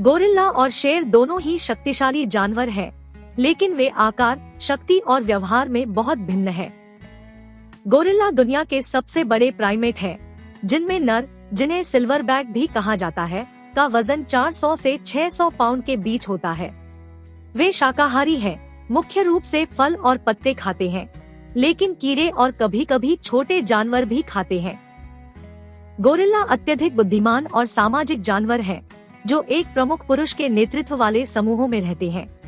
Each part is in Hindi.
गोरिल्ला और शेर दोनों ही शक्तिशाली जानवर हैं, लेकिन वे आकार, शक्ति और व्यवहार में बहुत भिन्न हैं। गोरिल्ला दुनिया के सबसे बड़े प्राइमेट हैं, जिनमें नर, जिन्हें सिल्वरबैक भी कहा जाता है, का वजन 400 से 600 पाउंड के बीच होता है। वे शाकाहारी हैं, मुख्य रूप से फल और पत्ते खाते हैं, लेकिन कीड़े और कभी-कभी छोटे जानवर भी खाते हैं। गोरिल्ला अत्यधिक बुद्धिमान और सामाजिक जानवर हैं, जो एक प्रमुख पुरुष के नेतृत्व वाले समूहों में रहते हैं।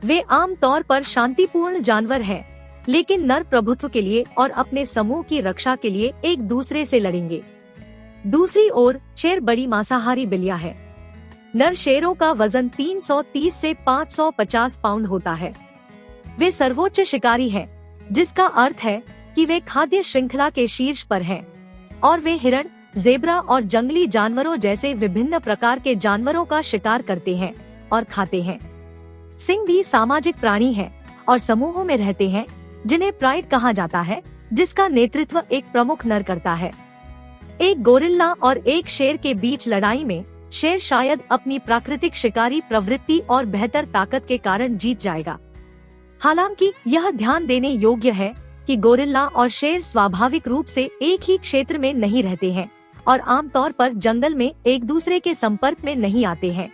वे आम तौर पर शांतिपूर्ण जानवर हैं, लेकिन नर प्रभुत्व के लिए और अपने समूह की रक्षा के लिए एक दूसरे से लड़ेंगे। दूसरी ओर शेर बड़ी मांसाहारी बिल्लियां है। नर शेरों का वजन 330 से 550 पाउंड होता है। वे सर्वोच्च शिकारी हैं, जिसका अर्थ है कि वे खाद्य श्रृंखला के शीर्ष पर हैं, और वे हिरण, ज़ेब्रा और जंगली जानवरों जैसे विभिन्न प्रकार के जानवरों का शिकार करते हैं और खाते हैं। सिंह भी सामाजिक प्राणी हैं और समूहों में रहते हैं, जिन्हें प्राइड कहा जाता है, जिसका नेतृत्व एक प्रमुख नर करता है। एक गोरिल्ला और एक शेर के बीच लड़ाई में शेर शायद अपनी प्राकृतिक शिकारी प्रवृत्ति और बेहतर ताकत के कारण जीत जाएगा। हालांकि यह ध्यान देने योग्य है कि गोरिल्ला और शेर स्वाभाविक रूप से एक ही क्षेत्र में नहीं रहते हैं और आमतौर पर जंगल में एक दूसरे के संपर्क में नहीं आते हैं।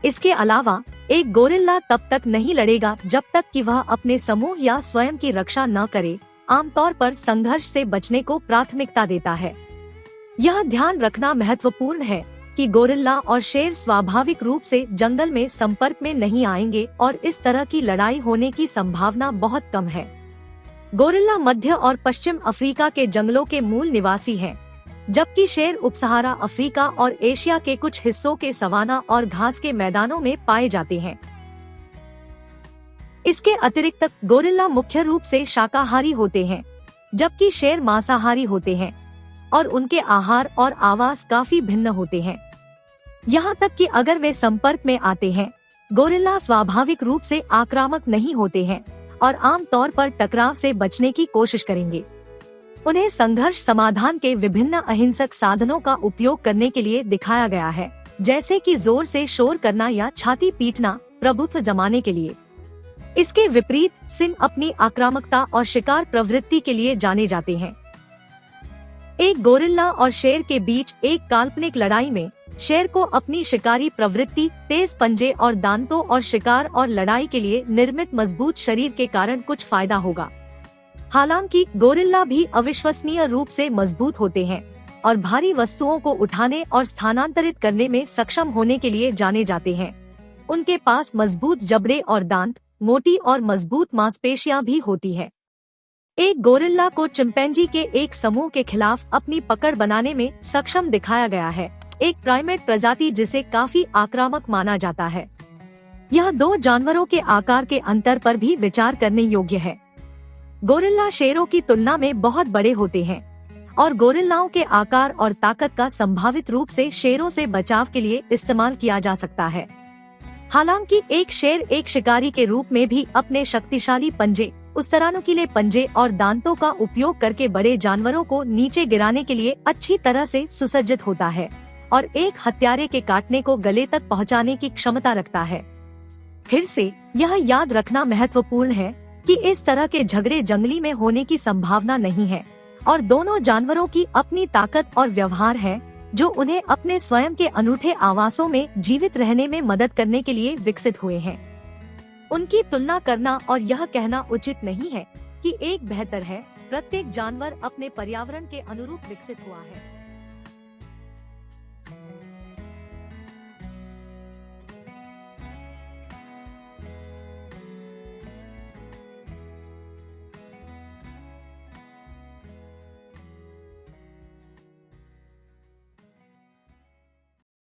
इसके अलावा एक गोरिल्ला तब तक नहीं लड़ेगा जब तक कि वह अपने समूह या स्वयं की रक्षा न करे, आमतौर पर संघर्ष से बचने को प्राथमिकता देता है। यह ध्यान रखना महत्वपूर्ण है कि गोरिल्ला और शेर स्वाभाविक रूप से जंगल में संपर्क में नहीं आएंगे और इस तरह की लड़ाई होने की संभावना बहुत कम है। गोरिल्ला मध्य और पश्चिम अफ्रीका के जंगलों के मूल निवासी हैं, जबकि शेर उपसहारा अफ्रीका और एशिया के कुछ हिस्सों के सवाना और घास के मैदानों में पाए जाते हैं। इसके अतिरिक्त गोरिल्ला मुख्य रूप से शाकाहारी होते हैं, जबकि शेर मांसाहारी होते हैं, और उनके आहार और आवास काफी भिन्न होते हैं। यहाँ तक कि अगर वे संपर्क में आते हैं, गोरिल्ला स्वाभाविक रूप से आक्रामक नहीं होते हैं और आम तौर पर टकराव से बचने की कोशिश करेंगे। उन्हें संघर्ष समाधान के विभिन्न अहिंसक साधनों का उपयोग करने के लिए दिखाया गया है, जैसे कि जोर से शोर करना या छाती पीटना प्रभुत्व जमाने के लिए। इसके विपरीत सिंह अपनी आक्रामकता और शिकार प्रवृत्ति के लिए जाने जाते हैं। एक गोरिल्ला और शेर के बीच एक काल्पनिक लड़ाई में शेर को अपनी शिकारी प्रवृत्ति, तेज पंजे और दांतों और शिकार और लड़ाई के लिए निर्मित मजबूत शरीर के कारण कुछ फायदा होगा। हालांकि गोरिल्ला भी अविश्वसनीय रूप से मजबूत होते हैं और भारी वस्तुओं को उठाने और स्थानांतरित करने में सक्षम होने के लिए जाने जाते हैं। उनके पास मजबूत जबड़े और दांत, मोटी और मजबूत मांसपेशियां भी होती है। एक गोरिल्ला को चिंपैंजी के एक समूह के खिलाफ अपनी पकड़ बनाने में सक्षम दिखाया गया है, एक प्राइमेट प्रजाति जिसे काफी आक्रामक माना जाता है। यह दो जानवरों के आकार के अंतर पर भी विचार करने योग्य है। गोरिल्ला शेरों की तुलना में बहुत बड़े होते हैं और गोरिल्लाओं के आकार और ताकत का संभावित रूप से शेरों से बचाव के लिए इस्तेमाल किया जा सकता है। हालांकि एक शेर एक शिकारी के रूप में भी अपने शक्तिशाली पंजे, उस्तरानुकीले पंजे और दांतों का उपयोग करके बड़े जानवरों को नीचे गिराने के लिए अच्छी तरह से सुसज्जित होता है और एक हत्यारे के काटने को गले तक पहुंचाने की क्षमता रखता है। फिर से यह याद रखना महत्वपूर्ण है कि इस तरह के झगड़े जंगली में होने की संभावना नहीं है और दोनों जानवरों की अपनी ताकत और व्यवहार है, जो उन्हें अपने स्वयं के अनूठे आवासों में जीवित रहने में मदद करने के लिए विकसित हुए हैं। उनकी तुलना करना और यह कहना उचित नहीं है कि एक बेहतर है। प्रत्येक जानवर अपने पर्यावरण के अनुरूप विकसित हुआ है।